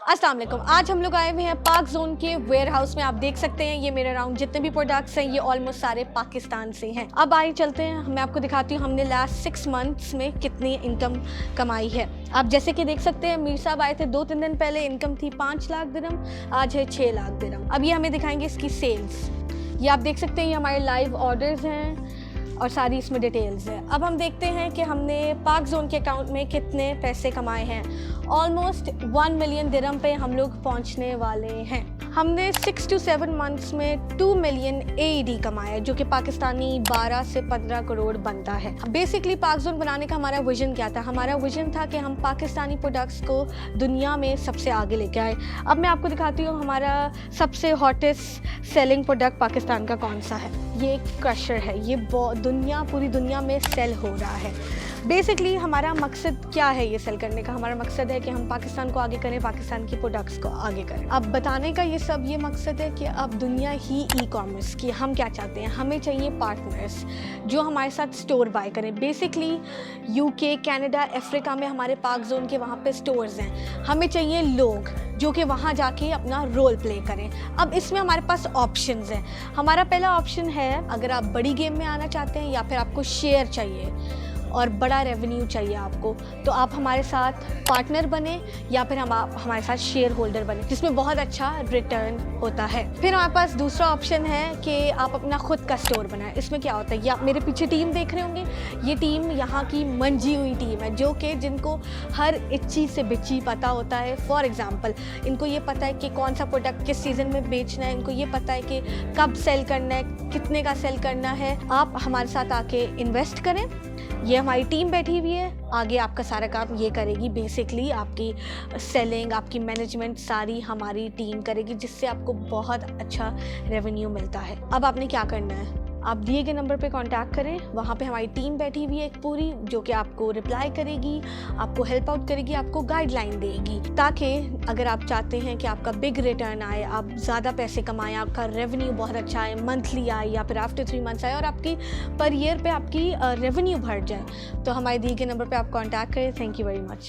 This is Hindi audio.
अस्सलाम वालेकुम। आज हम लोग आए हुए हैं पाक जोन के वेयर हाउस में। आप देख सकते हैं ये मेरे अराउंड जितने भी प्रोडक्ट्स हैं ये ऑलमोस्ट सारे पाकिस्तान से हैं। अब आइए चलते हैं, मैं आपको दिखाती हूँ हमने लास्ट 6 मंथ्स में कितनी इनकम कमाई है। आप जैसे कि देख सकते हैं मीर साहब आए थे 2-3 दिन पहले, इनकम थी 5 लाख दिरहम, आज है 6 लाख दिरहम। अब ये हमें दिखाएंगे इसकी सेल्स। ये आप देख सकते हैं ये हमारे लाइव ऑर्डर्स हैं और सारी इसमें डिटेल्स है। अब हम देखते हैं कि हमने पाक जोन के अकाउंट में कितने पैसे कमाए हैं। ऑलमोस्ट 1 मिलियन दिरहम पे हम लोग पहुंचने वाले हैं। हमने 6 to 7 मंथ्स में 2 मिलियन AED कमाया, जो कि पाकिस्तानी 12 से 15 करोड़ बनता है। बेसिकली पाक जोन बनाने का हमारा विजन क्या था? हमारा विजन था कि हम पाकिस्तानी प्रोडक्ट्स को दुनिया में सबसे आगे लेके आए। अब मैं आपको दिखाती हूँ हमारा सबसे हॉटेस्ट सेलिंग प्रोडक्ट पाकिस्तान का कौन सा है। ये क्रशर है, ये पूरी दुनिया में सेल हो रहा है। बेसिकली हमारा मकसद क्या है ये सेल करने का? हमारा मकसद है कि हम पाकिस्तान को आगे करें, पाकिस्तान की प्रोडक्ट्स को आगे करें। अब बताने का ये मकसद है कि अब दुनिया ही ई-कॉमर्स की, हम क्या चाहते हैं? हमें चाहिए पार्टनर्स जो हमारे साथ स्टोर बाय करें। बेसिकली UK, कनाडा, अफ्रीका में हमारे पाक जोन के वहाँ पे स्टोर्स हैं। हमें चाहिए लोग जो कि वहाँ जाके अपना रोल प्ले करें। अब इसमें हमारे पास ऑप्शंस हैं। हमारा पहला ऑप्शन है, अगर आप बड़ी गेम में आना चाहते हैं या फिर आपको शेयर चाहिए और बड़ा रेवेन्यू चाहिए आपको, तो आप हमारे साथ पार्टनर बने या फिर आप हमारे साथ शेयर होल्डर बने, जिसमें बहुत अच्छा रिटर्न होता है। फिर हमारे पास दूसरा ऑप्शन है कि आप अपना खुद का स्टोर बनाएं। इसमें क्या होता है, ये आप मेरे पीछे टीम देख रहे होंगे, ये टीम यहाँ की मंजी हुई टीम है, जो कि जिनको हर इच्ची से बिच्ची पता होता है। फॉर एग्ज़ाम्पल इनको ये पता है कि कौन सा प्रोडक्ट किस सीज़न में बेचना है, इनको ये पता है कि कब सेल करना है, कितने का सेल करना है। आप हमारे साथ आके इन्वेस्ट करें, ये हमारी टीम बैठी हुई है, आगे आपका सारा काम ये करेगी। बेसिकली आपकी सेलिंग, आपकी मैनेजमेंट सारी हमारी टीम करेगी, जिससे आपको बहुत अच्छा रेवेन्यू मिलता है। अब आपने क्या करना है, आप दिए गए नंबर पे कांटेक्ट करें, वहाँ पे हमारी टीम बैठी हुई है एक पूरी, जो कि आपको रिप्लाई करेगी, आपको हेल्प आउट करेगी, आपको गाइडलाइन देगी, ताकि अगर आप चाहते हैं कि आपका बिग रिटर्न आए, आप ज़्यादा पैसे कमाएं, आपका रेवेन्यू बहुत अच्छा आए, मंथली आए या फिर आफ्टर 3 मंथ्स आए और आपकी पर ईयर पे आपकी रेवेन्यू बढ़ जाए, तो हमारे दिए गए नंबर पर आप कॉन्टैक्ट करें। Thank you very much.